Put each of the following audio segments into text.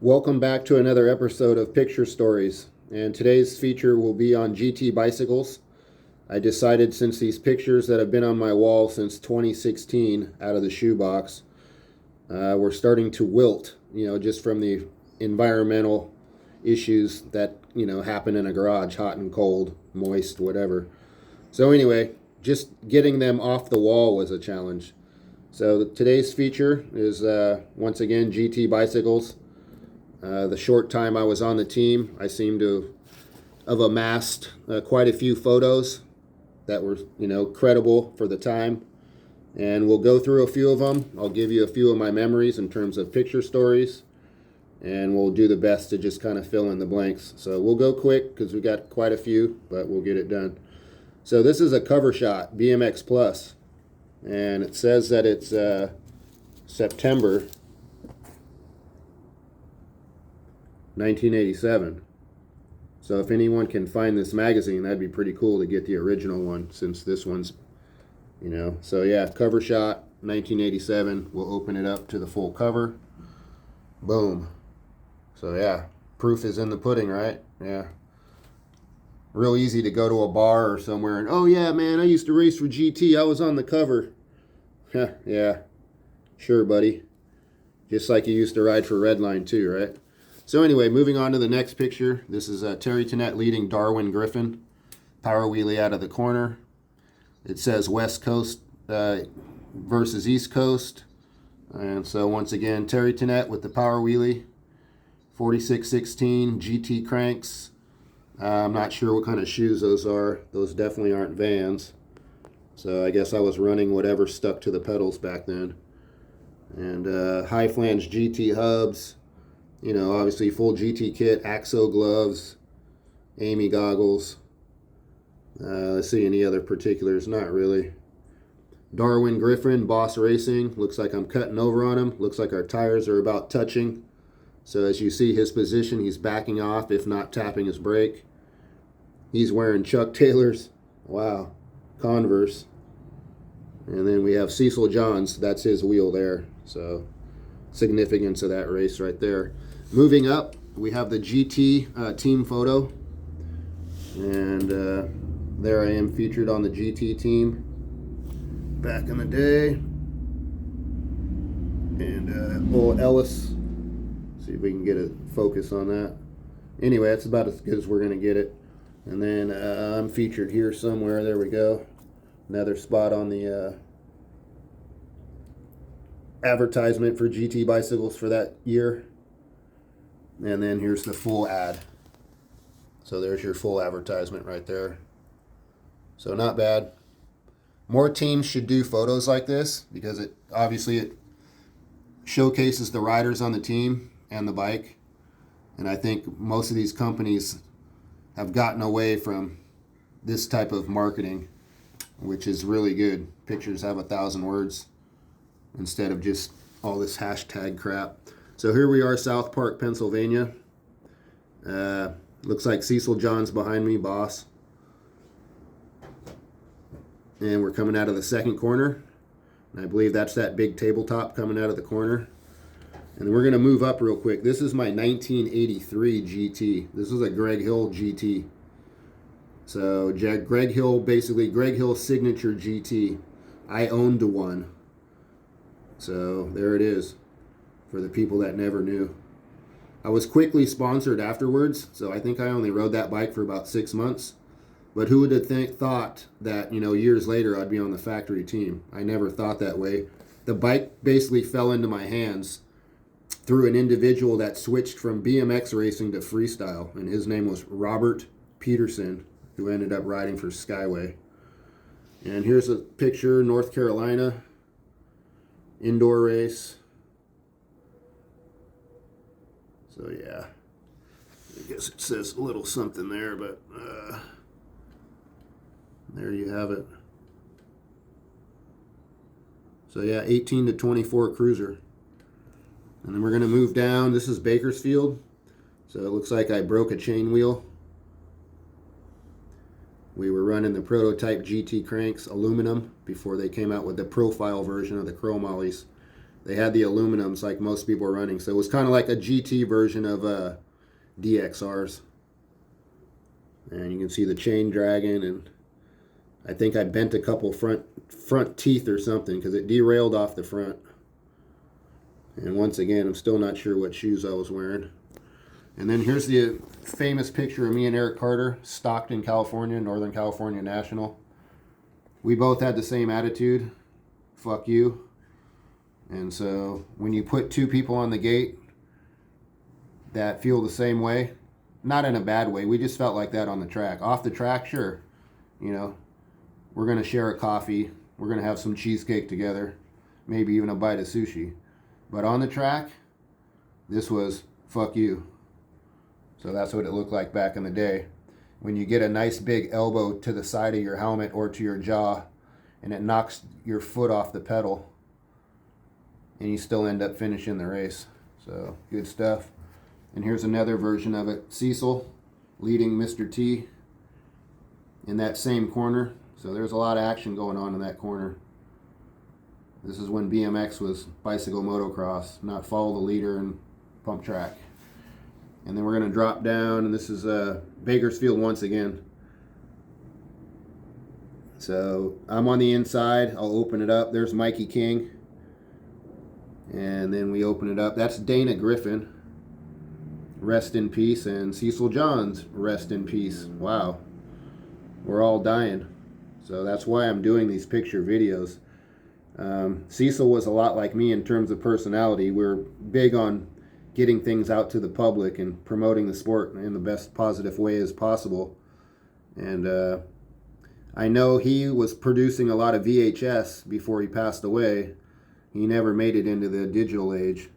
Welcome back to another episode of Picture Stories, and today's feature will be on GT bicycles. I decided, since these pictures that have been on my wall since 2016 out of the shoebox were starting to wilt, just from the environmental issues that, happen in a garage, hot and cold, moist, whatever. So anyway, just getting them off the wall was a challenge. So today's feature is once again GT bicycles. The short time I was on the team, I seem to have amassed quite a few photos that were, credible for the time. And we'll go through a few of them. I'll give you a few of my memories in terms of picture stories. And we'll do the best to just kind of fill in the blanks. So we'll go quick because we got quite a few, but we'll get it done. So this is a cover shot, BMX Plus. And it says that it's September 1987. So if anyone can find this magazine, that'd be pretty cool to get the original one, since this one's, So yeah, cover shot, 1987. We'll open it up to the full cover. Boom. So yeah, proof is in the pudding, right? Yeah. Real easy to go to a bar or somewhere and, oh yeah, man, I used to race for GT. I was on the cover. Yeah. Sure, buddy. Just like you used to ride for Redline too, right? So anyway, moving on to the next picture. This is Terry Tonette leading Darwin Griffin. Power wheelie out of the corner. It says West Coast versus East Coast. And so once again, Terry Tonette with the power wheelie. 4616 GT cranks. I'm not sure what kind of shoes those are. Those definitely aren't Vans. So I guess I was running whatever stuck to the pedals back then. And high flange GT hubs. Obviously full GT kit, AXO gloves, Amy goggles. Let's see any other particulars. Not really. Darwin Griffin, Boss Racing. Looks like I'm cutting over on him. Looks like our tires are about touching. So as you see his position, he's backing off, if not tapping his brake. He's wearing Chuck Taylors. Wow. Converse. And then we have Cecil Johns. That's his wheel there. So significance of that race right there. Moving up, we have the GT team photo. And there I am featured on the GT team back in the day. And old Ellis. See if we can get a focus on that. Anyway, that's about as good as we're going to get it. And then I'm featured here somewhere. There we go. Another spot on the advertisement for GT bicycles for that year. And then here's the full ad. So there's your full advertisement right there. So not bad. More teams should do photos like this because it showcases the riders on the team and the bike. And I think most of these companies have gotten away from this type of marketing, which is really good. Pictures have 1,000 words instead of just all this hashtag crap. So here we are, South Park, Pennsylvania. Looks like Cecil Johns behind me, boss. And we're coming out of the second corner. And I believe that's that big tabletop coming out of the corner. And we're going to move up real quick. This is my 1983 GT. This is a Greg Hill GT. So Greg Hill's signature GT. I owned one. So there it is for the people that never knew. I was quickly sponsored afterwards, so I think I only rode that bike for about 6 months. But who would have thought that, years later I'd be on the factory team? I never thought that way. The bike basically fell into my hands through an individual that switched from BMX racing to freestyle, and his name was Robert Peterson, who ended up riding for Skyway. And here's a picture, North Carolina, indoor race. So yeah, I guess it says a little something there, but there you have it. So yeah, 18 to 24 cruiser. And then we're going to move down. This is Bakersfield. So it looks like I broke a chain wheel. We were running the prototype GT cranks, aluminum, before they came out with the profile version of the chrome ollies. They had the aluminums like most people are running. So it was kind of like a GT version of DXRs. And you can see the chain dragging, and I think I bent a couple front teeth or something because it derailed off the front. And once again, I'm still not sure what shoes I was wearing. And then here's the famous picture of me and Eric Carter, Stockton, California, Northern California National. We both had the same attitude, fuck you. And so when you put two people on the gate that feel the same way, not in a bad way, we just felt like that on the track. Off the track, sure, you know, we're going to share a coffee, we're going to have some cheesecake together, maybe even a bite of sushi. But on the track, this was fuck you. So that's what it looked like back in the day. When you get a nice big elbow to the side of your helmet or to your jaw, and it knocks your foot off the pedal, and you still end up finishing the race. So good stuff. And here's another version of it. Cecil leading Mr. T in that same corner. So there's a lot of action going on in that corner. This is when BMX was bicycle motocross, not follow the leader and pump track. And then we're going to drop down, and this is Bakersfield once again. So I'm on the inside. I'll open it up. There's Mikey King. And then we open it up. That's Dana Griffin. Rest in peace. And Cecil Johns. Rest in peace. Wow. We're all dying. So that's why I'm doing these picture videos. Cecil was a lot like me in terms of personality. We're big on getting things out to the public and promoting the sport in the best positive way as possible. And I know he was producing a lot of VHS before he passed away. He never made it into the digital age,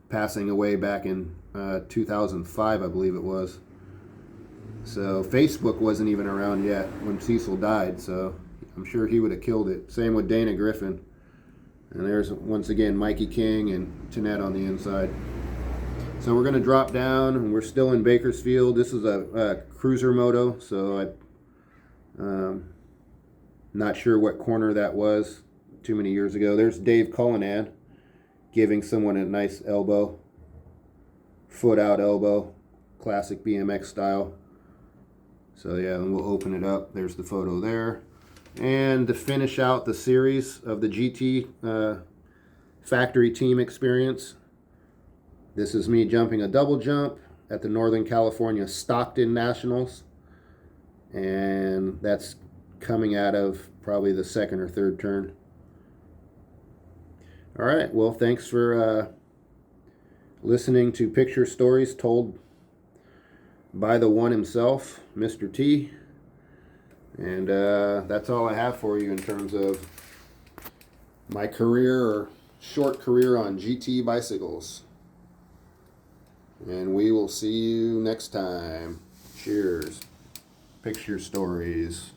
passing away back in 2005, I believe it was. So Facebook wasn't even around yet when Cecil died, so I'm sure he would have killed it. Same with Dana Griffin. And there's, once again, Mikey King and Jeanette on the inside. So we're going to drop down, and we're still in Bakersfield. This is a cruiser moto, so I'm not sure what corner that was too many years ago. There's Dave Cullinan giving someone a nice elbow, foot out elbow, classic BMX style. So yeah, and we'll open it up. There's the photo there. And to finish out the series of the GT factory team experience, this is me jumping a double jump at the Northern California Stockton Nationals. And that's coming out of probably the second or third turn. All right, well, thanks for listening to picture stories told by the one himself, Mr. T. And that's all I have for you in terms of my career or short career on GT bicycles. And we will see you next time. Cheers. Picture stories.